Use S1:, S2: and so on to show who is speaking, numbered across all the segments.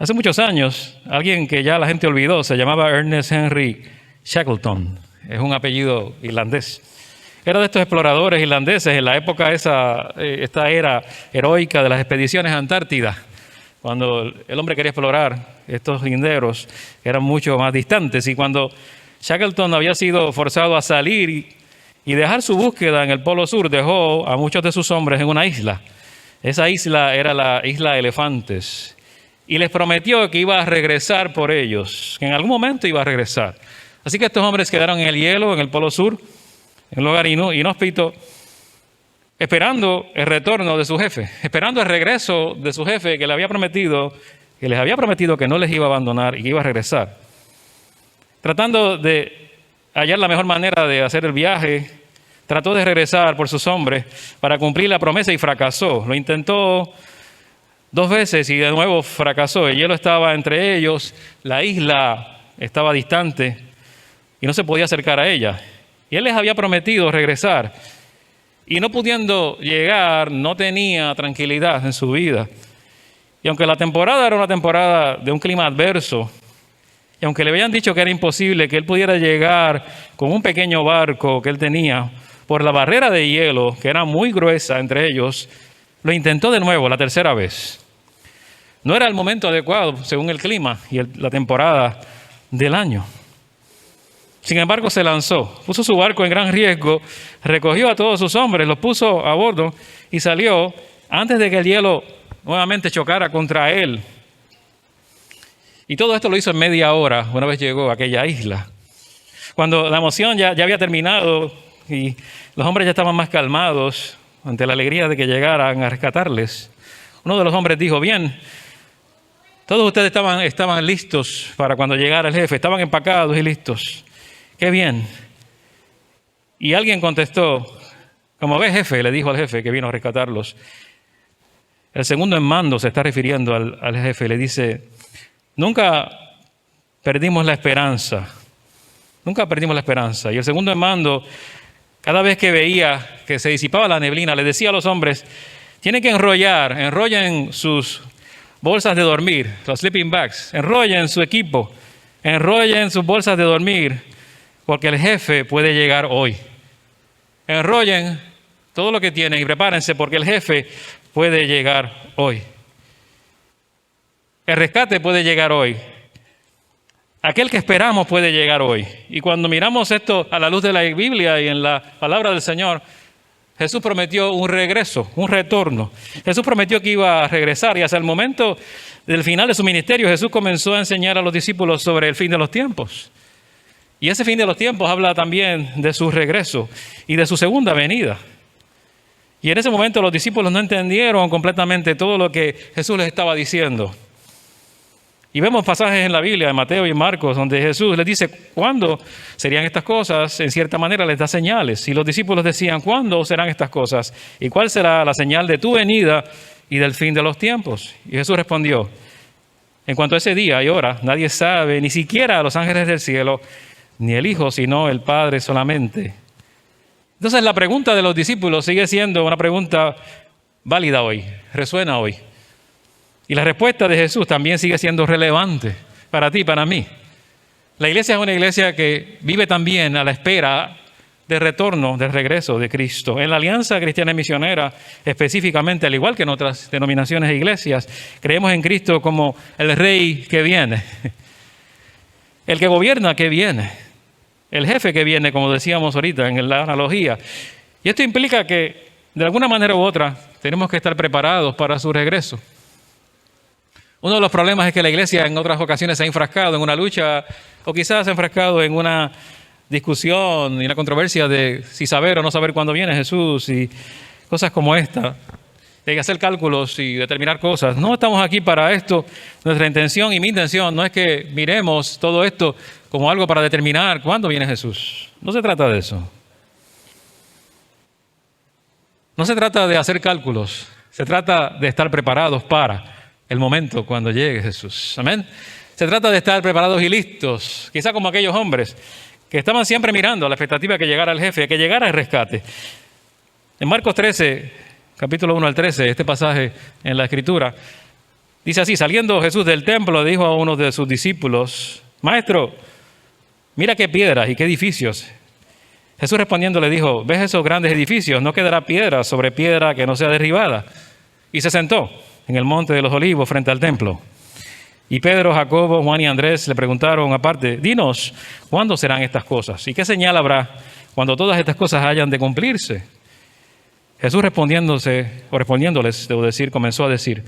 S1: Hace muchos años, alguien que ya la gente olvidó, se llamaba Ernest Henry Shackleton. Es un apellido irlandés. Era de estos exploradores irlandeses en la época esta era heroica de las expediciones a Antártida, cuando el hombre quería explorar estos linderos que eran mucho más distantes. Y cuando Shackleton había sido forzado a salir y dejar su búsqueda en el Polo Sur, dejó a muchos de sus hombres en una isla. Esa isla era la isla Elefantes. Y les prometió que iba a regresar por ellos, que en algún momento iba a regresar. Así que estos hombres quedaron en el hielo, en el Polo Sur, en un lugar inhóspito, esperando el retorno de su jefe, esperando el regreso de su jefe que les había prometido que no les iba a abandonar y que iba a regresar. Tratando de hallar la mejor manera de hacer el viaje, trató de regresar por sus hombres para cumplir la promesa y fracasó. Lo intentó 2 veces y de nuevo fracasó. El hielo estaba entre ellos, la isla estaba distante y no se podía acercar a ella. Y él les había prometido regresar. Y no pudiendo llegar, no tenía tranquilidad en su vida. Y aunque la temporada era una temporada de un clima adverso, y aunque le habían dicho que era imposible que él pudiera llegar con un pequeño barco que él tenía por la barrera de hielo, que era muy gruesa entre ellos, lo intentó de nuevo, la tercera vez. No era el momento adecuado según el clima y la temporada del año. Sin embargo, se lanzó, puso su barco en gran riesgo, recogió a todos sus hombres, los puso a bordo y salió antes de que el hielo nuevamente chocara contra él. Y todo esto lo hizo en media hora, una vez llegó a aquella isla. Cuando la emoción ya había terminado y los hombres ya estaban más calmados ante la alegría de que llegaran a rescatarles, uno de los hombres dijo: bien, todos ustedes estaban listos para cuando llegara el jefe, estaban empacados y listos. ¡Qué bien! Y alguien contestó: como ves, jefe, le dijo al jefe que vino a rescatarlos. El segundo en mando se está refiriendo al jefe, le dice: nunca perdimos la esperanza. Nunca perdimos la esperanza. Y el segundo en mando, cada vez que veía que se disipaba la neblina, le decía a los hombres: tienen que enrollen sus bolsas de dormir, los sleeping bags, enrollen su equipo, enrollen sus bolsas de dormir, porque el jefe puede llegar hoy. Enrollen todo lo que tienen y prepárense porque el jefe puede llegar hoy. El rescate puede llegar hoy. Aquel que esperamos puede llegar hoy. Y cuando miramos esto a la luz de la Biblia y en la palabra del Señor, Jesús prometió un regreso, un retorno. Jesús prometió que iba a regresar y hasta el momento del final de su ministerio, Jesús comenzó a enseñar a los discípulos sobre el fin de los tiempos. Y ese fin de los tiempos habla también de su regreso y de su segunda venida. Y en ese momento los discípulos no entendieron completamente todo lo que Jesús les estaba diciendo. Y vemos pasajes en la Biblia, en Mateo y en Marcos, donde Jesús les dice cuándo serían estas cosas. En cierta manera les da señales. Y los discípulos decían: ¿cuándo serán estas cosas? ¿Y cuál será la señal de tu venida y del fin de los tiempos? Y Jesús respondió: en cuanto a ese día y hora, nadie sabe, ni siquiera los ángeles del cielo, ni el Hijo, sino el Padre solamente. Entonces la pregunta de los discípulos sigue siendo una pregunta válida hoy, resuena hoy. Y la respuesta de Jesús también sigue siendo relevante para ti y para mí. La iglesia es una iglesia que vive también a la espera del retorno, del regreso de Cristo. En la Alianza Cristiana y Misionera, específicamente, al igual que en otras denominaciones e iglesias, creemos en Cristo como el Rey que viene, el que gobierna que viene, el jefe que viene, como decíamos ahorita en la analogía. Y esto implica que, de alguna manera u otra, tenemos que estar preparados para su regreso. Uno de los problemas es que la iglesia en otras ocasiones se ha enfrascado en una lucha o quizás se ha enfrascado en una discusión y una controversia de si saber o no saber cuándo viene Jesús y cosas como esta. Hay que hacer cálculos y determinar cosas. No estamos aquí para esto. Nuestra intención y mi intención no es que miremos todo esto como algo para determinar cuándo viene Jesús. No se trata de eso. No se trata de hacer cálculos. Se trata de estar preparados para el momento cuando llegue Jesús. Amén. Se trata de estar preparados y listos, quizá como aquellos hombres que estaban siempre mirando a la expectativa de que llegara el jefe, que llegara el rescate. En Marcos 13, capítulo 1 al 13, este pasaje en la Escritura, Dice así: saliendo Jesús del templo, dijo a uno de sus discípulos: Maestro, mira qué piedras y qué edificios. Jesús respondiendo le dijo: ¿ves esos grandes edificios? No quedará piedra sobre piedra que no sea derribada. Y se sentó en el monte de los Olivos frente al templo. Y Pedro, Jacobo, Juan y Andrés le preguntaron aparte: dinos, ¿cuándo serán estas cosas? ¿Y qué señal habrá cuando todas estas cosas hayan de cumplirse? Jesús respondiéndoles, comenzó a decir: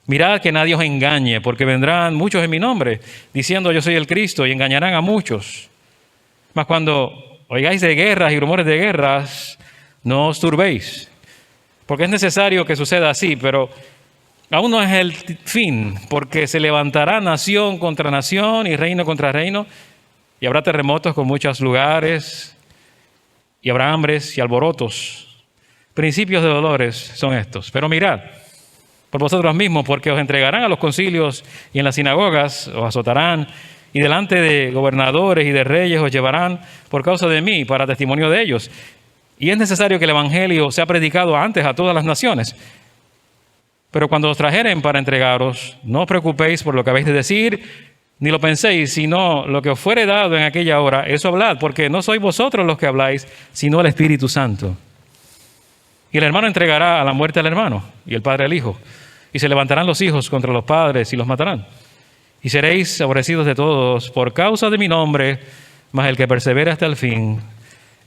S1: mirad que nadie os engañe, porque vendrán muchos en mi nombre, diciendo yo soy el Cristo, y engañarán a muchos. Mas cuando oigáis de guerras y rumores de guerras, no os turbéis, porque es necesario que suceda así, pero aún no es el fin, porque se levantará nación contra nación y reino contra reino, y habrá terremotos con muchos lugares, y habrá hambres y alborotos. Principios de dolores son estos. Pero mirad por vosotros mismos, porque os entregarán a los concilios y en las sinagogas os azotarán, y delante de gobernadores y de reyes os llevarán por causa de mí, para testimonio de ellos. Y es necesario que el evangelio sea predicado antes a todas las naciones. Pero cuando os trajeren para entregaros, no os preocupéis por lo que habéis de decir, ni lo penséis, sino lo que os fuere dado en aquella hora, eso hablad, porque no sois vosotros los que habláis, sino el Espíritu Santo. Y el hermano entregará a la muerte al hermano, y el padre al hijo. Y se levantarán los hijos contra los padres y los matarán. Y seréis aborrecidos de todos por causa de mi nombre, mas el que persevere hasta el fin,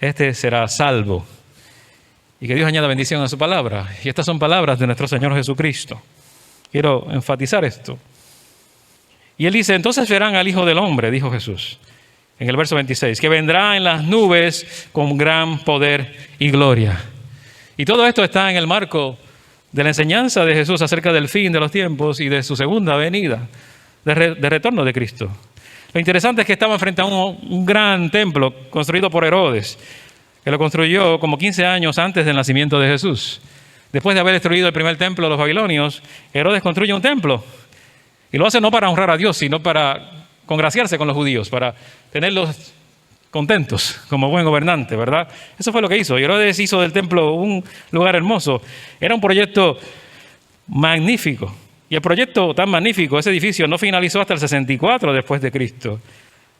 S1: este será salvo. Y que Dios añada bendición a su palabra. Y estas son palabras de nuestro Señor Jesucristo. Quiero enfatizar esto. Y él dice: entonces verán al Hijo del Hombre, dijo Jesús, en el verso 26, que vendrá en las nubes con gran poder y gloria. Y todo esto está en el marco de la enseñanza de Jesús acerca del fin de los tiempos y de su segunda venida, de retorno de Cristo. Lo interesante es que estaban frente a un gran templo construido por Herodes, que lo construyó como 15 años antes del nacimiento de Jesús. Después de haber destruido el primer templo de los babilonios, Herodes construye un templo. Y lo hace no para honrar a Dios, sino para congraciarse con los judíos, para tenerlos contentos como buen gobernante, ¿verdad? Eso fue lo que hizo. Herodes hizo del templo un lugar hermoso. Era un proyecto magnífico. Y el proyecto tan magnífico, ese edificio, no finalizó hasta el 64 después de Cristo.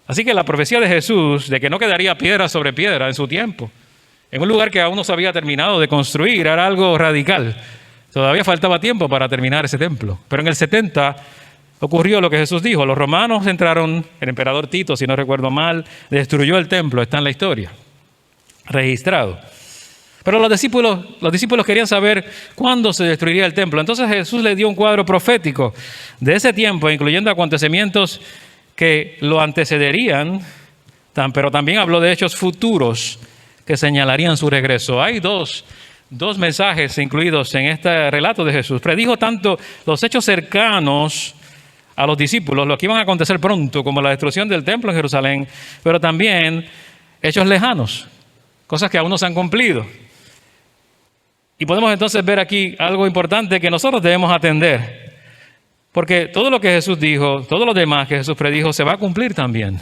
S1: Así que la profecía de Jesús de que no quedaría piedra sobre piedra en su tiempo, en un lugar que aún no se había terminado de construir, era algo radical. Todavía faltaba tiempo para terminar ese templo. Pero en el 70 ocurrió lo que Jesús dijo. Los romanos entraron, el emperador Tito, si no recuerdo mal, destruyó el templo, está en la historia, registrado. Pero los discípulos querían saber cuándo se destruiría el templo. Entonces Jesús les dio un cuadro profético de ese tiempo, incluyendo acontecimientos que lo antecederían, pero también habló de hechos futuros que señalarían su regreso. Hay dos mensajes incluidos en este relato de Jesús. Predijo tanto los hechos cercanos a los discípulos, lo que iban a acontecer pronto, como la destrucción del templo en Jerusalén, pero también hechos lejanos, cosas que aún no se han cumplido. Y podemos entonces ver aquí algo importante que nosotros debemos atender, porque todo lo que Jesús dijo, todo lo demás que Jesús predijo se va a cumplir también,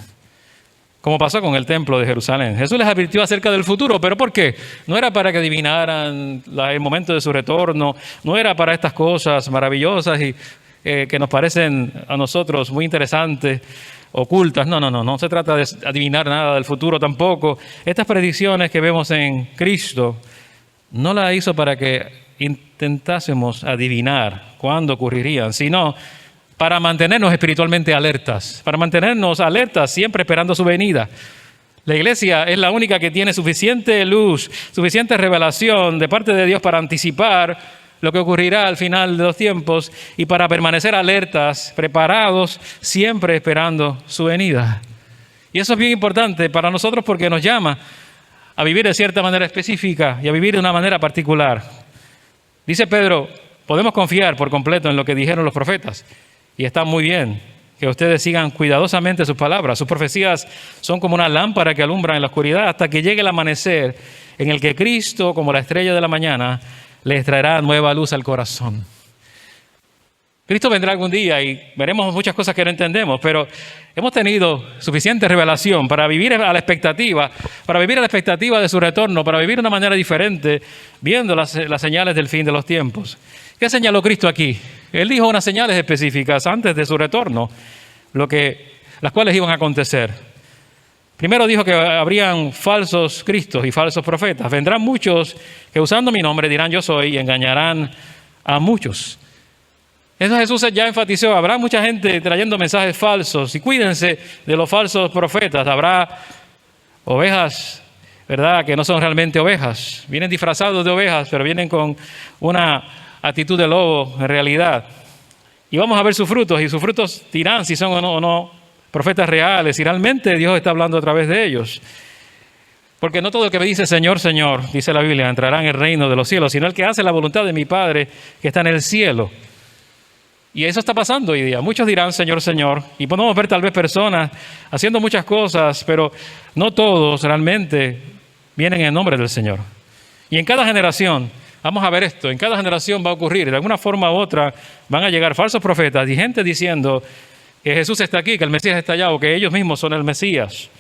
S1: como pasó con el templo de Jerusalén. Jesús les advirtió acerca del futuro, ¿pero por qué? No era para que adivinaran el momento de su retorno, no era para estas cosas maravillosas y que nos parecen a nosotros muy interesantes, ocultas. No se trata de adivinar nada del futuro tampoco. Estas predicciones que vemos en Cristo no las hizo para que intentásemos adivinar cuándo ocurrirían, sino para mantenernos espiritualmente alertas, siempre esperando su venida. La iglesia es la única que tiene suficiente luz, suficiente revelación de parte de Dios para anticipar lo que ocurrirá al final de los tiempos y para permanecer alertas, preparados, siempre esperando su venida. Y eso es bien importante para nosotros porque nos llama a vivir de cierta manera específica y a vivir de una manera particular. Dice Pedro, podemos confiar por completo en lo que dijeron los profetas. Y está muy bien que ustedes sigan cuidadosamente sus palabras. Sus profecías son como una lámpara que alumbra en la oscuridad hasta que llegue el amanecer en el que Cristo, como la estrella de la mañana, les traerá nueva luz al corazón. Cristo vendrá algún día y veremos muchas cosas que no entendemos, pero hemos tenido suficiente revelación para vivir a la expectativa, de su retorno, para vivir de una manera diferente, viendo las señales del fin de los tiempos. ¿Qué señaló Cristo aquí? Él dijo unas señales específicas antes de su retorno, las cuales iban a acontecer. Primero dijo que habrían falsos cristos y falsos profetas. Vendrán muchos que usando mi nombre dirán yo soy y engañarán a muchos. Eso Jesús ya enfatizó. Habrá mucha gente trayendo mensajes falsos y cuídense de los falsos profetas. Habrá ovejas, ¿verdad?, que no son realmente ovejas. Vienen disfrazados de ovejas, pero vienen con una actitud de lobo en realidad. Y vamos a ver sus frutos, y sus frutos dirán si son o no profetas reales, y realmente Dios está hablando a través de ellos. Porque no todo el que me dice Señor, Señor, dice la Biblia, entrará en el reino de los cielos, sino el que hace la voluntad de mi Padre que está en el cielo. Y eso está pasando hoy día. Muchos dirán Señor, Señor, y podemos ver tal vez personas haciendo muchas cosas, pero no todos realmente vienen en nombre del Señor. Y en cada generación, vamos a ver esto, en cada generación va a ocurrir, de alguna forma u otra van a llegar falsos profetas y gente diciendo que Jesús está aquí, que el Mesías está allá, o que ellos mismos son el Mesías.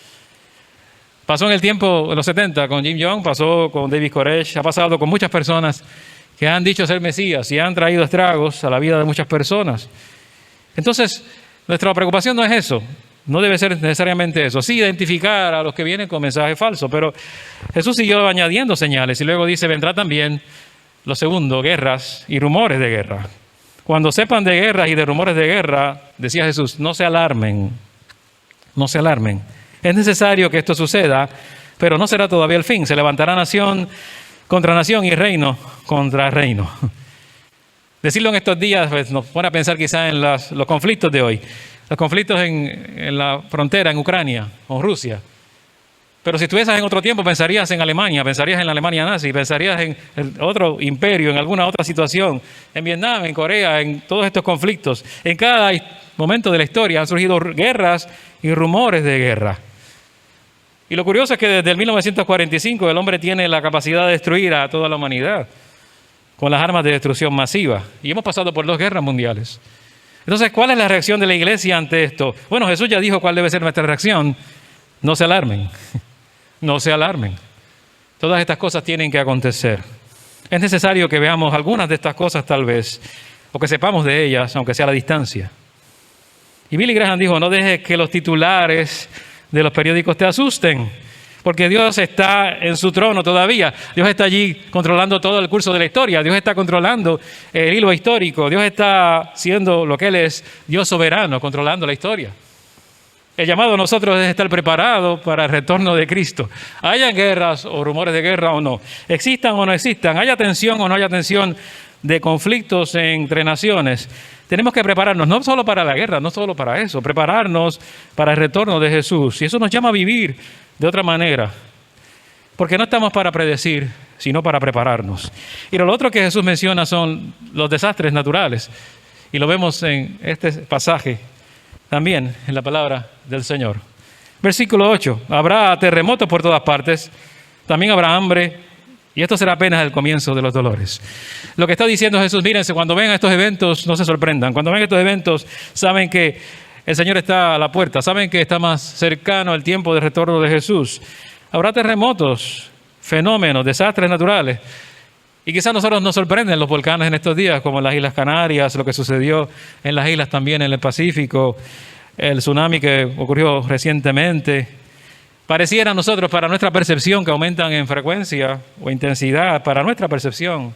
S1: Pasó en el tiempo, en los 70, con Jim Young, pasó con David Koresh, ha pasado con muchas personas que han dicho ser Mesías y han traído estragos a la vida de muchas personas. Entonces, nuestra preocupación no es eso, no debe ser necesariamente eso. Sí, identificar a los que vienen con mensajes falsos, pero Jesús siguió añadiendo señales y luego dice, vendrá también, lo segundo, guerras y rumores de guerra. Cuando sepan de guerras y de rumores de guerra, decía Jesús, no se alarmen, no se alarmen. Es necesario que esto suceda, pero no será todavía el fin. Se levantará nación contra nación y reino contra reino. Decirlo en estos días pues, nos pone a pensar quizá en los conflictos de hoy. Los conflictos en la frontera, en Ucrania o Rusia. Pero si estuvieses en otro tiempo, pensarías en Alemania, pensarías en la Alemania nazi, pensarías en otro imperio, en alguna otra situación, en Vietnam, en Corea, en todos estos conflictos. En cada momento de la historia han surgido guerras y rumores de guerra. Y lo curioso es que desde el 1945 el hombre tiene la capacidad de destruir a toda la humanidad con las armas de destrucción masiva. Y hemos pasado por 2 guerras mundiales. Entonces, ¿cuál es la reacción de la iglesia ante esto? Bueno, Jesús ya dijo cuál debe ser nuestra reacción. No se alarmen. No se alarmen. Todas estas cosas tienen que acontecer. Es necesario que veamos algunas de estas cosas tal vez, o que sepamos de ellas, aunque sea a la distancia. Y Billy Graham dijo, no dejes que los titulares de los periódicos te asusten, porque Dios está en su trono todavía. Dios está allí controlando todo el curso de la historia. Dios está controlando el hilo histórico. Dios está siendo lo que Él es, Dios soberano, controlando la historia. El llamado a nosotros es estar preparados para el retorno de Cristo. Hayan guerras o rumores de guerra o no, existan o no existan, haya tensión o no haya tensión de conflictos entre naciones. Tenemos que prepararnos no solo para la guerra, no solo para eso, prepararnos para el retorno de Jesús. Y eso nos llama a vivir de otra manera, porque no estamos para predecir, sino para prepararnos. Y lo otro que Jesús menciona son los desastres naturales. Y lo vemos en este pasaje también en la palabra del Señor. Versículo 8. Habrá terremotos por todas partes, también habrá hambre, y esto será apenas el comienzo de los dolores. Lo que está diciendo Jesús, mírense, cuando ven estos eventos, no se sorprendan. Cuando ven estos eventos, saben que el Señor está a la puerta, saben que está más cercano el tiempo de retorno de Jesús. Habrá terremotos, fenómenos, desastres naturales. Y quizás a nosotros nos sorprenden los volcanes en estos días, como en las Islas Canarias, lo que sucedió en las islas también en el Pacífico, el tsunami que ocurrió recientemente. Pareciera a nosotros, para nuestra percepción, que aumentan en frecuencia o intensidad, para nuestra percepción.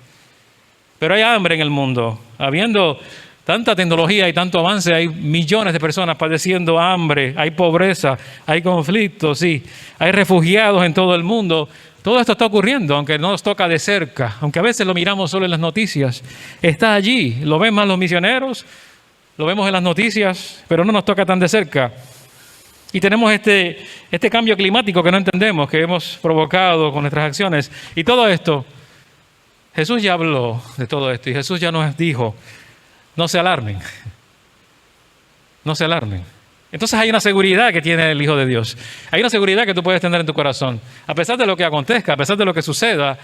S1: Pero hay hambre en el mundo. Habiendo tanta tecnología y tanto avance, hay millones de personas padeciendo hambre, hay pobreza, hay conflictos, sí, hay refugiados en todo el mundo. Todo esto está ocurriendo, aunque no nos toca de cerca, aunque a veces lo miramos solo en las noticias. Está allí, lo ven más los misioneros, lo vemos en las noticias, pero no nos toca tan de cerca. Y tenemos este cambio climático que no entendemos, que hemos provocado con nuestras acciones. Y todo esto, Jesús ya habló de todo esto y Jesús ya nos dijo, no se alarmen, no se alarmen. Entonces hay una seguridad que tiene el Hijo de Dios. Hay una seguridad que tú puedes tener en tu corazón, a pesar de lo que acontezca, a pesar de lo que suceda,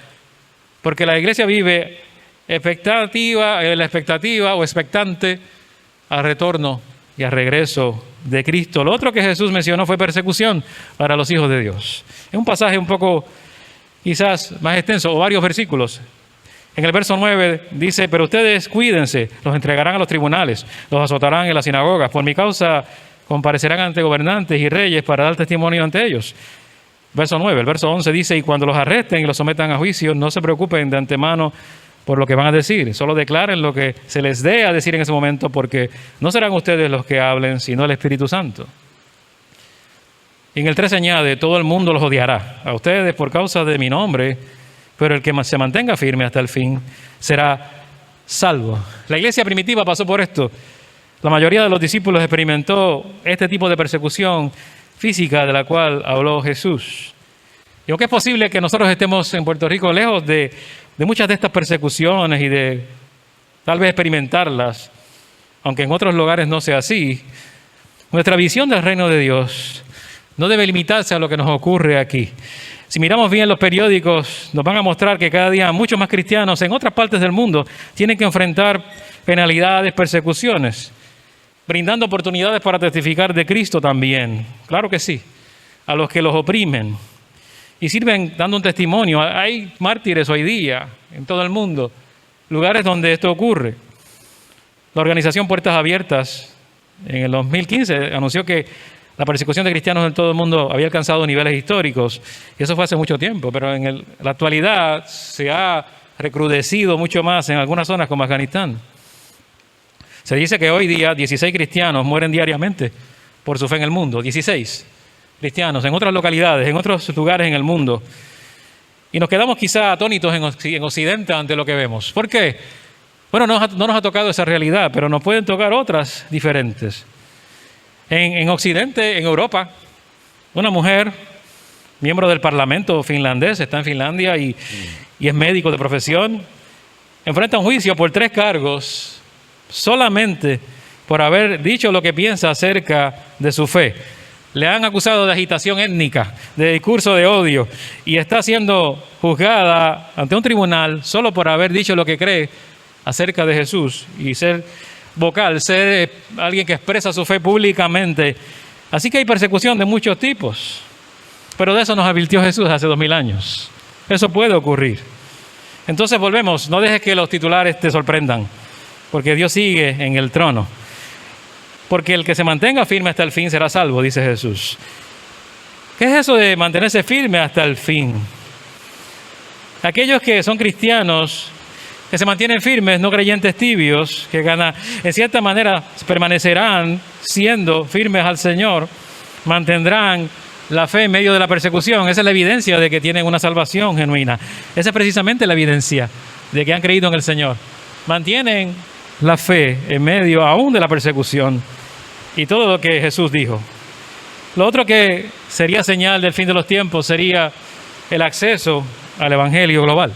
S1: porque la iglesia vive la expectativa o expectante al retorno y al regreso de Cristo. Lo otro que Jesús mencionó fue persecución para los hijos de Dios. Es un pasaje un poco quizás más extenso, o varios versículos. En el verso 9 dice: pero ustedes cuídense, los entregarán a los tribunales, los azotarán en las sinagogas, por mi causa comparecerán ante gobernantes y reyes para dar testimonio ante ellos. Verso 9, el verso 11 dice: y cuando los arresten y los sometan a juicio, no se preocupen de antemano por lo que van a decir, solo declaren lo que se les dé a decir en ese momento, porque no serán ustedes los que hablen, sino el Espíritu Santo. Y en el 13 añade: todo el mundo los odiará a ustedes por causa de mi nombre, pero el que se mantenga firme hasta el fin será salvo. La iglesia primitiva pasó por esto. La mayoría de los discípulos experimentó este tipo de persecución física de la cual habló Jesús. Y aunque es posible que nosotros estemos en Puerto Rico lejos de muchas de estas persecuciones y de tal vez experimentarlas, aunque en otros lugares no sea así, nuestra visión del reino de Dios no debe limitarse a lo que nos ocurre aquí. Si miramos bien los periódicos, nos van a mostrar que cada día muchos más cristianos en otras partes del mundo tienen que enfrentar penalidades, persecuciones, brindando oportunidades para testificar de Cristo también. Claro que sí, a los que los oprimen. Y sirven dando un testimonio. Hay mártires hoy día en todo el mundo, lugares donde esto ocurre. La organización Puertas Abiertas en el 2015 anunció que la persecución de cristianos en todo el mundo había alcanzado niveles históricos. Y eso fue hace mucho tiempo, pero en la actualidad se ha recrudecido mucho más en algunas zonas como Afganistán. Se dice que hoy día 16 cristianos mueren diariamente por su fe en el mundo. 16 cristianos en otras localidades, en otros lugares en el mundo. Y nos quedamos quizá atónitos en Occidente ante lo que vemos. ¿Por qué? Bueno, no nos ha tocado esa realidad, pero nos pueden tocar otras diferentes. En Occidente, en Europa, una mujer, miembro del Parlamento finlandés, está en Finlandia y es médico de profesión, enfrenta un juicio por 3 cargos solamente por haber dicho lo que piensa acerca de su fe. Le han acusado de agitación étnica, de discurso de odio, y está siendo juzgada ante un tribunal solo por haber dicho lo que cree acerca de Jesús y ser vocal, ser alguien que expresa su fe públicamente. Así que hay persecución de muchos tipos, pero de eso nos advirtió Jesús hace 2000 años. Eso puede ocurrir. Entonces volvemos, no dejes que los titulares te sorprendan, porque Dios sigue en el trono. Porque el que se mantenga firme hasta el fin será salvo, dice Jesús. ¿Qué es eso de mantenerse firme hasta el fin? Aquellos que son cristianos, que se mantienen firmes, no creyentes tibios, que en cierta manera permanecerán siendo firmes al Señor, mantendrán la fe en medio de la persecución. Esa es la evidencia de que tienen una salvación genuina. Esa es precisamente la evidencia de que han creído en el Señor. Mantienen la fe en medio aún de la persecución y todo lo que Jesús dijo. Lo otro que sería señal del fin de los tiempos sería el acceso al evangelio global.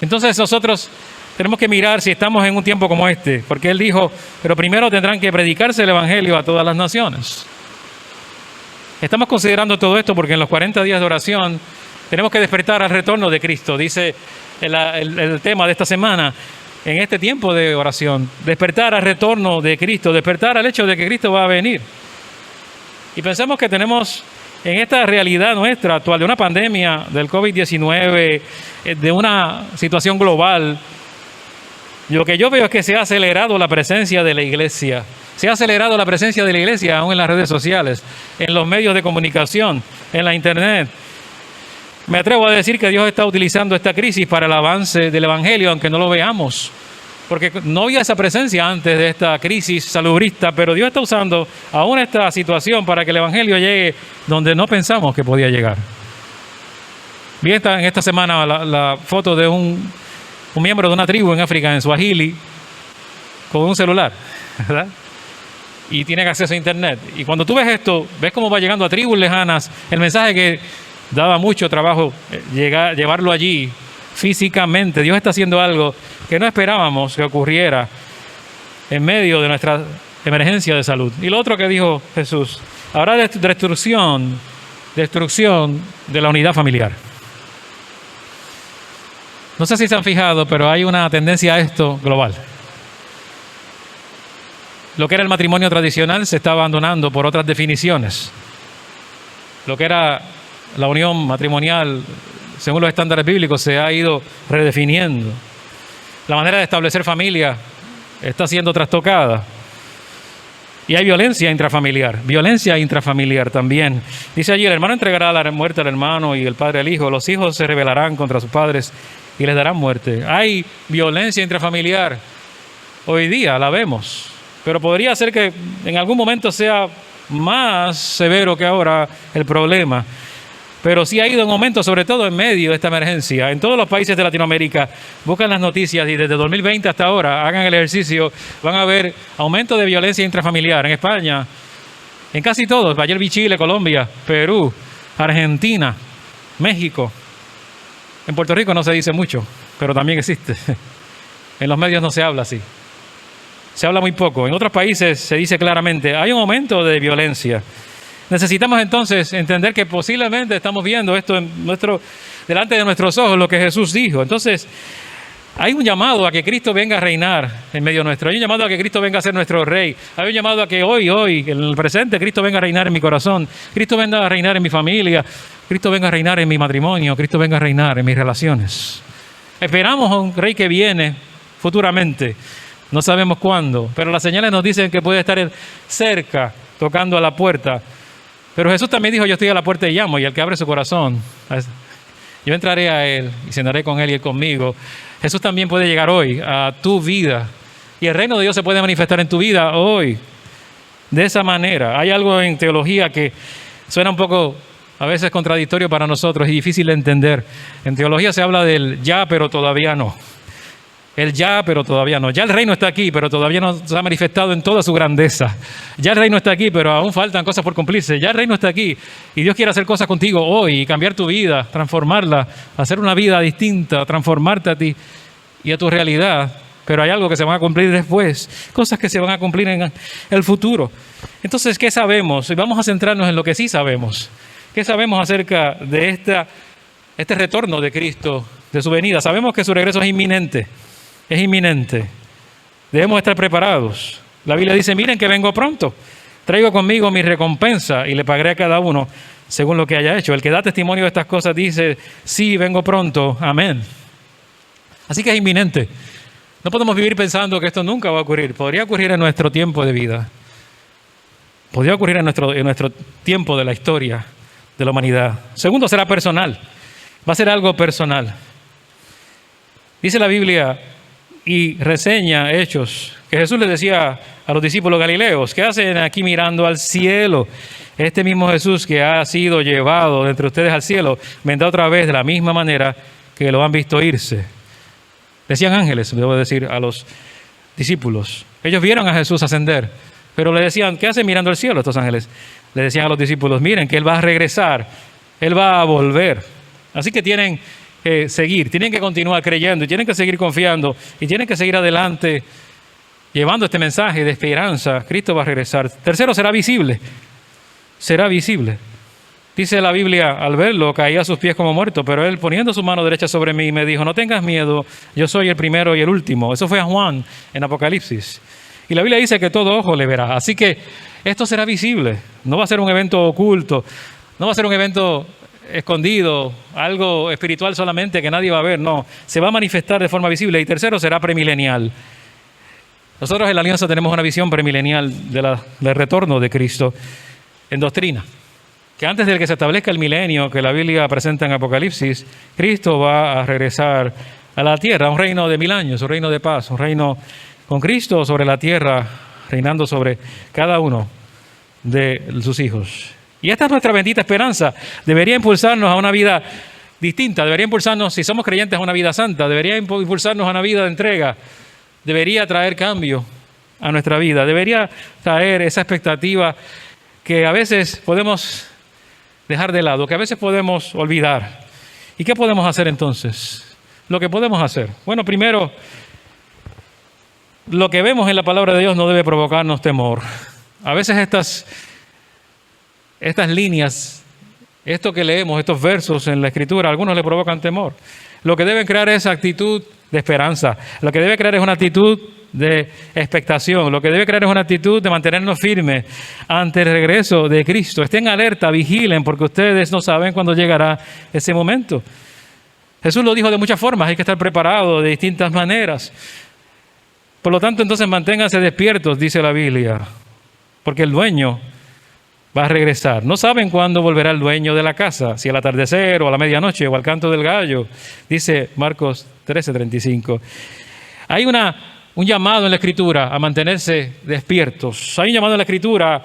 S1: Entonces nosotros tenemos que mirar si estamos en un tiempo como este, porque Él dijo: pero primero tendrán que predicarse el evangelio a todas las naciones. Estamos considerando todo esto porque en los 40 días de oración tenemos que despertar al retorno de Cristo. Dice el tema de esta semana, en este tiempo de oración, despertar al retorno de Cristo, despertar al hecho de que Cristo va a venir. Y pensemos que tenemos en esta realidad nuestra actual de una pandemia del COVID-19, de una situación global, lo que yo veo es que se ha acelerado la presencia de la iglesia. Se ha acelerado la presencia de la iglesia aún en las redes sociales, en los medios de comunicación, en la internet. Me atrevo a decir que Dios está utilizando esta crisis para el avance del evangelio, aunque no lo veamos. Porque no había esa presencia antes de esta crisis salubrista, pero Dios está usando aún esta situación para que el evangelio llegue donde no pensamos que podía llegar. Vi en esta semana la foto de un miembro de una tribu en África, en Swahili, con un celular, ¿verdad? Y tiene acceso a internet. Y cuando tú ves esto, ves cómo va llegando a tribus lejanas el mensaje que daba mucho trabajo llevarlo allí físicamente. Dios está haciendo algo que no esperábamos que ocurriera en medio de nuestra emergencia de salud. Y lo otro que dijo Jesús: habrá destrucción de la unidad familiar. No sé si se han fijado, pero hay una tendencia a esto global. Lo que era el matrimonio tradicional se está abandonando por otras definiciones. Lo que era la unión matrimonial, según los estándares bíblicos, se ha ido redefiniendo. La manera de establecer familia está siendo trastocada. Y hay violencia intrafamiliar también. Dice allí, el hermano entregará la muerte al hermano y el padre al hijo. Los hijos se rebelarán contra sus padres y les darán muerte. Hay violencia intrafamiliar. Hoy día la vemos. Pero podría ser que en algún momento sea más severo que ahora el problema. Pero sí ha ido en aumento, sobre todo en medio de esta emergencia. En todos los países de Latinoamérica buscan las noticias y desde 2020 hasta ahora hagan el ejercicio, van a ver aumento de violencia intrafamiliar. En España, en casi todos, ayer vi Chile, Colombia, Perú, Argentina, México. En Puerto Rico no se dice mucho, pero también existe. En los medios no se habla así. Se habla muy poco. En otros países se dice claramente, hay un aumento de violencia. Necesitamos entonces entender que posiblemente estamos viendo esto delante de nuestros ojos, lo que Jesús dijo. Entonces, hay un llamado a que Cristo venga a reinar en medio nuestro. Hay un llamado a que Cristo venga a ser nuestro Rey. Hay un llamado a que hoy, en el presente, Cristo venga a reinar en mi corazón. Cristo venga a reinar en mi familia. Cristo venga a reinar en mi matrimonio. Cristo venga a reinar en mis relaciones. Esperamos a un Rey que viene futuramente. No sabemos cuándo, pero las señales nos dicen que puede estar cerca, tocando a la puerta. Pero Jesús también dijo, yo estoy a la puerta y llamo, y el que abre su corazón, yo entraré a Él y cenaré con Él y Él conmigo. Jesús también puede llegar hoy a tu vida, y el reino de Dios se puede manifestar en tu vida hoy. De esa manera, hay algo en teología que suena un poco a veces contradictorio para nosotros y difícil de entender. En teología se habla del ya, pero todavía no. El ya, pero todavía no. Ya el reino está aquí, pero todavía no se ha manifestado en toda su grandeza. Ya el reino está aquí, pero aún faltan cosas por cumplirse. Ya el reino está aquí y Dios quiere hacer cosas contigo hoy y cambiar tu vida, transformarla, hacer una vida distinta, transformarte a ti y a tu realidad. Pero hay algo que se van a cumplir después, cosas que se van a cumplir en el futuro. Entonces, ¿qué sabemos? Y vamos a centrarnos en lo que sí sabemos. ¿Qué sabemos acerca de este retorno de Cristo, de su venida? Sabemos que su regreso es inminente. Es inminente. Debemos estar preparados. La Biblia dice, miren que vengo pronto. Traigo conmigo mi recompensa y le pagaré a cada uno según lo que haya hecho. El que da testimonio de estas cosas dice, sí, vengo pronto. Amén. Así que es inminente. No podemos vivir pensando que esto nunca va a ocurrir. Podría ocurrir en nuestro tiempo de vida. Podría ocurrir en nuestro tiempo de la historia de la humanidad. Segundo, será personal. Va a ser algo personal. Dice la Biblia y reseña Hechos, que Jesús les decía a los discípulos galileos, ¿qué hacen aquí mirando al cielo? Este mismo Jesús que ha sido llevado de entre ustedes al cielo, vendrá otra vez de la misma manera que lo han visto irse. Decían ángeles, debo decir, a los discípulos. Ellos vieron a Jesús ascender, pero le decían, ¿qué hacen mirando al cielo estos ángeles? Le decían a los discípulos, miren que Él va a regresar, Él va a volver. Así que tienen que seguir, tienen que continuar creyendo y tienen que seguir confiando y tienen que seguir adelante llevando este mensaje de esperanza. Cristo va a regresar. Tercero, será visible. Será visible. Dice la Biblia, al verlo caí a sus pies como muerto, pero Él poniendo su mano derecha sobre mí me dijo, no tengas miedo, yo soy el primero y el último. Eso fue a Juan en Apocalipsis. Y la Biblia dice que todo ojo le verá. Así que esto será visible. No va a ser un evento oculto, no va a ser un evento escondido, algo espiritual solamente que nadie va a ver, no, se va a manifestar de forma visible. Y tercero, será premilenial. Nosotros en la Alianza tenemos una visión premilenial del retorno de Cristo en doctrina, que antes de que se establezca el milenio que la Biblia presenta en Apocalipsis, Cristo va a regresar a la tierra, a un reino de 1000 años, un reino de paz, un reino con Cristo sobre la tierra, reinando sobre cada uno de sus hijos. Y esta es nuestra bendita esperanza. Debería impulsarnos a una vida distinta. Debería impulsarnos, si somos creyentes, a una vida santa. Debería impulsarnos a una vida de entrega. Debería traer cambio a nuestra vida. Debería traer esa expectativa que a veces podemos dejar de lado, que a veces podemos olvidar. ¿Y qué podemos hacer entonces? Lo que podemos hacer. Bueno, primero, lo que vemos en la palabra de Dios no debe provocarnos temor. A veces estas líneas, esto que leemos, estos versos en la Escritura, a algunos le provocan temor. Lo que debe crear es actitud de esperanza. Lo que debe crear es una actitud de expectación. Lo que debe crear es una actitud de mantenernos firmes ante el regreso de Cristo. Estén alerta, vigilen, porque ustedes no saben cuándo llegará ese momento. Jesús lo dijo de muchas formas, hay que estar preparado de distintas maneras. Por lo tanto, entonces manténganse despiertos, dice la Biblia, porque el dueño va a regresar. No saben cuándo volverá el dueño de la casa, si al atardecer o a la medianoche o al canto del gallo, dice Marcos 13:35. Hay un llamado en la Escritura a mantenerse despiertos. Hay un llamado en la Escritura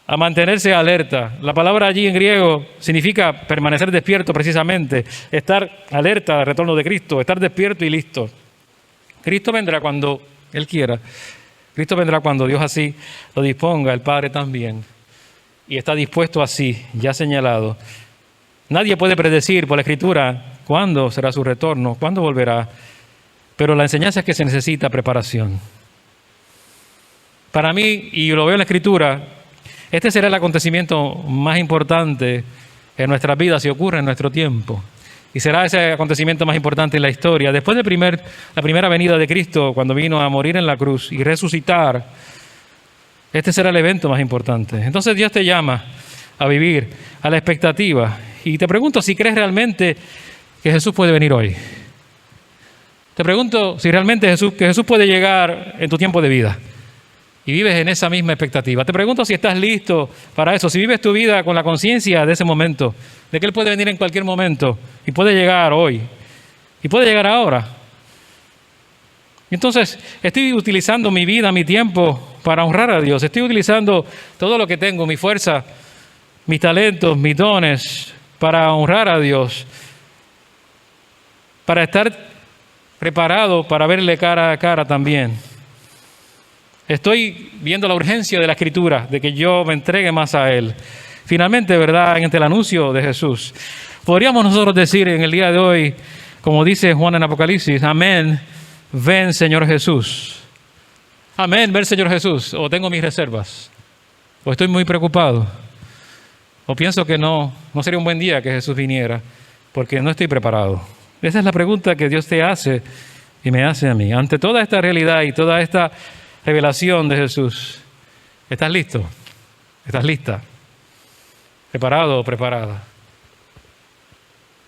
S1: a mantenerse alerta. La palabra allí en griego significa permanecer despierto precisamente, estar alerta al retorno de Cristo, estar despierto y listo. Cristo vendrá cuando Él quiera. Cristo vendrá cuando Dios así lo disponga, el Padre también. Y está dispuesto así, ya señalado. Nadie puede predecir por la Escritura cuándo será su retorno, cuándo volverá. Pero la enseñanza es que se necesita preparación. Para mí, y lo veo en la Escritura, este será el acontecimiento más importante en nuestras vidas si ocurre en nuestro tiempo. Y será ese acontecimiento más importante en la historia. Después de la primera venida de Cristo, cuando vino a morir en la cruz y resucitar, este será el evento más importante. Entonces Dios te llama a vivir a la expectativa. Y te pregunto si crees realmente que Jesús puede venir hoy. Te pregunto si realmente Jesús puede llegar en tu tiempo de vida. Y vives en esa misma expectativa. Te pregunto si estás listo para eso, si vives tu vida con la conciencia de ese momento, de que Él puede venir en cualquier momento y puede llegar hoy y puede llegar ahora. Entonces, estoy utilizando mi vida, mi tiempo para honrar a Dios. Estoy utilizando todo lo que tengo, mi fuerza, mis talentos, mis dones, para honrar a Dios, para estar preparado para verle cara a cara también. Estoy viendo la urgencia de la Escritura, de que yo me entregue más a Él. Finalmente, ¿verdad?, ante el anuncio de Jesús, podríamos nosotros decir en el día de hoy, como dice Juan en Apocalipsis, amén, ven Señor Jesús. Amén, ven Señor Jesús. O tengo mis reservas, o estoy muy preocupado, o pienso que no sería un buen día que Jesús viniera, porque no estoy preparado. Esa es la pregunta que Dios te hace y me hace a mí. Ante toda esta realidad y toda esta revelación de Jesús, ¿estás listo? ¿Estás lista? ¿Preparado o preparada?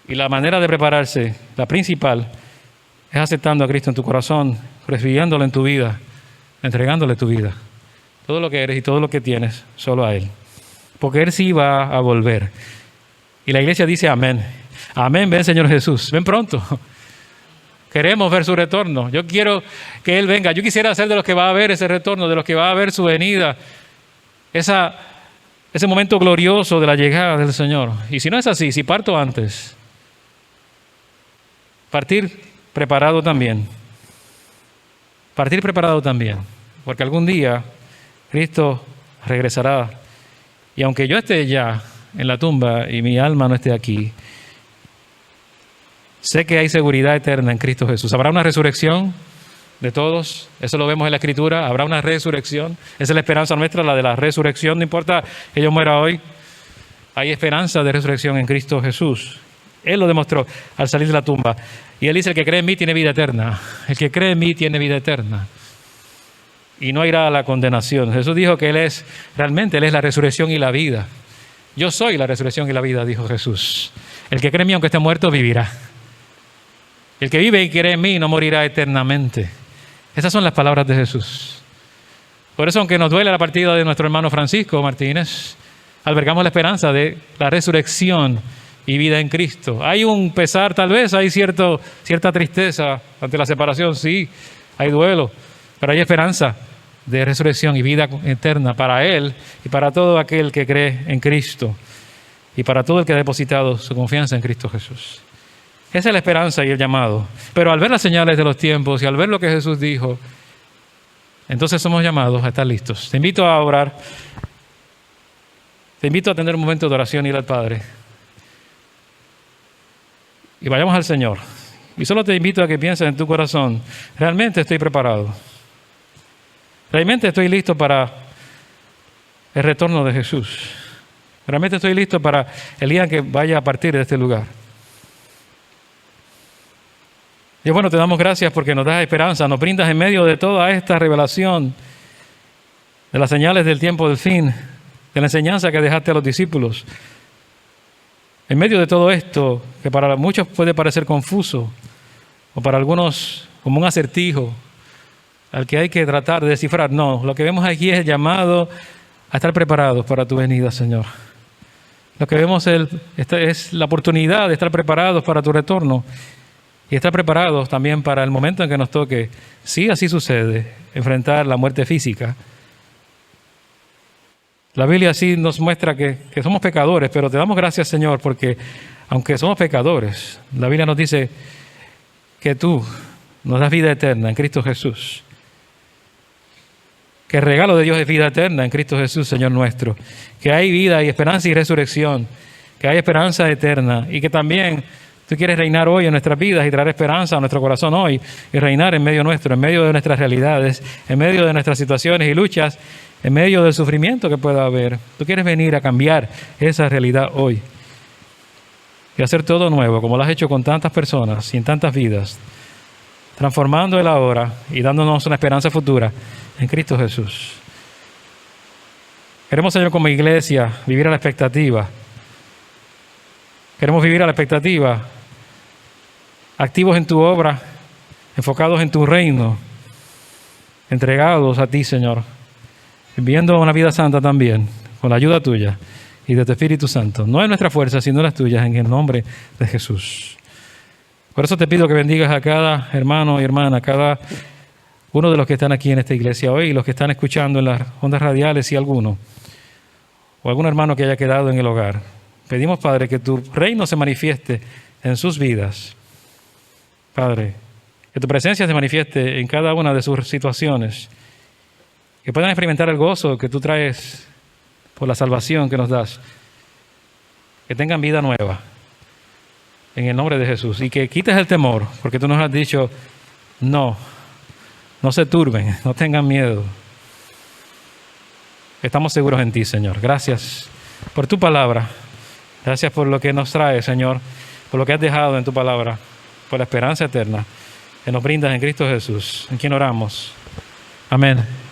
S1: Y la manera de prepararse, la principal, es aceptando a Cristo en tu corazón, recibiéndolo en tu vida, entregándole tu vida. Todo lo que eres y todo lo que tienes, solo a Él. Porque Él sí va a volver. Y la iglesia dice amén. Amén, ven Señor Jesús, ven pronto. Queremos ver su retorno. Yo quiero que Él venga. Yo quisiera ser de los que va a ver ese retorno, de los que va a ver su venida. Ese momento glorioso de la llegada del Señor. Y si no es así, si parto antes, partir preparado también. Partir preparado también. Porque algún día Cristo regresará. Y aunque yo esté ya en la tumba y mi alma no esté aquí, sé que hay seguridad eterna en Cristo Jesús. Habrá una resurrección de todos. Eso lo vemos en la Escritura. Habrá una resurrección. Esa es la esperanza nuestra, la de la resurrección. No importa que yo muera hoy. Hay esperanza de resurrección en Cristo Jesús. Él lo demostró al salir de la tumba. Y Él dice, el que cree en mí tiene vida eterna. El que cree en mí tiene vida eterna. Y no irá a la condenación. Jesús dijo que Él es la resurrección y la vida. Yo soy la resurrección y la vida, dijo Jesús. El que cree en mí, aunque esté muerto, vivirá. El que vive y cree en mí no morirá eternamente. Esas son las palabras de Jesús. Por eso, aunque nos duele la partida de nuestro hermano Francisco Martínez, albergamos la esperanza de la resurrección y vida en Cristo. Hay un pesar, tal vez, hay cierta tristeza ante la separación, sí, hay duelo, pero hay esperanza de resurrección y vida eterna para Él y para todo aquel que cree en Cristo y para todo el que ha depositado su confianza en Cristo Jesús. Esa es la esperanza y el llamado. Pero al ver las señales de los tiempos y al ver lo que Jesús dijo, entonces somos llamados a estar listos. Te invito a orar. Te invito a tener un momento de oración y ir al Padre. Y vayamos al Señor. Y solo te invito a que pienses en tu corazón, ¿realmente estoy preparado? ¿Realmente estoy listo para el retorno de Jesús? ¿Realmente estoy listo para el día en que vaya a partir de este lugar? Y bueno, te damos gracias porque nos das esperanza, nos brindas en medio de toda esta revelación de las señales del tiempo del fin, de la enseñanza que dejaste a los discípulos. En medio de todo esto, que para muchos puede parecer confuso, o para algunos como un acertijo, al que hay que tratar de descifrar. No, lo que vemos aquí es el llamado a estar preparados para tu venida, Señor. Lo que vemos es la oportunidad de estar preparados para tu retorno y estar preparados también para el momento en que nos toque, si así sucede, enfrentar la muerte física. La Biblia sí nos muestra que somos pecadores, pero te damos gracias, Señor, porque aunque somos pecadores, la Biblia nos dice que tú nos das vida eterna en Cristo Jesús. Que el regalo de Dios es vida eterna en Cristo Jesús, Señor nuestro. Que hay vida y esperanza y resurrección. Que hay esperanza eterna y que también tú quieres reinar hoy en nuestras vidas y traer esperanza a nuestro corazón hoy y reinar en medio nuestro, en medio de nuestras realidades, en medio de nuestras situaciones y luchas, en medio del sufrimiento que pueda haber. Tú quieres venir a cambiar esa realidad hoy y hacer todo nuevo, como lo has hecho con tantas personas y en tantas vidas, transformando el ahora y dándonos una esperanza futura en Cristo Jesús. Queremos, Señor, como iglesia, vivir a la expectativa. Queremos vivir a la expectativa, activos en tu obra, enfocados en tu reino, entregados a ti, Señor, viviendo una vida santa también, con la ayuda tuya y de tu Espíritu Santo. No es nuestra fuerza, sino las tuyas, en el nombre de Jesús. Por eso te pido que bendigas a cada hermano y hermana, a cada uno de los que están aquí en esta iglesia hoy, y los que están escuchando en las ondas radiales, y alguno, o algún hermano que haya quedado en el hogar. Pedimos, Padre, que tu reino se manifieste en sus vidas. Padre, que tu presencia se manifieste en cada una de sus situaciones. Que puedan experimentar el gozo que tú traes por la salvación que nos das. Que tengan vida nueva. En el nombre de Jesús. Y que quites el temor, porque tú nos has dicho, no se turben, no tengan miedo. Estamos seguros en ti, Señor. Gracias por tu palabra. Gracias por lo que nos trae, Señor, por lo que has dejado en tu palabra, por la esperanza eterna que nos brindas en Cristo Jesús, en quien oramos. Amén.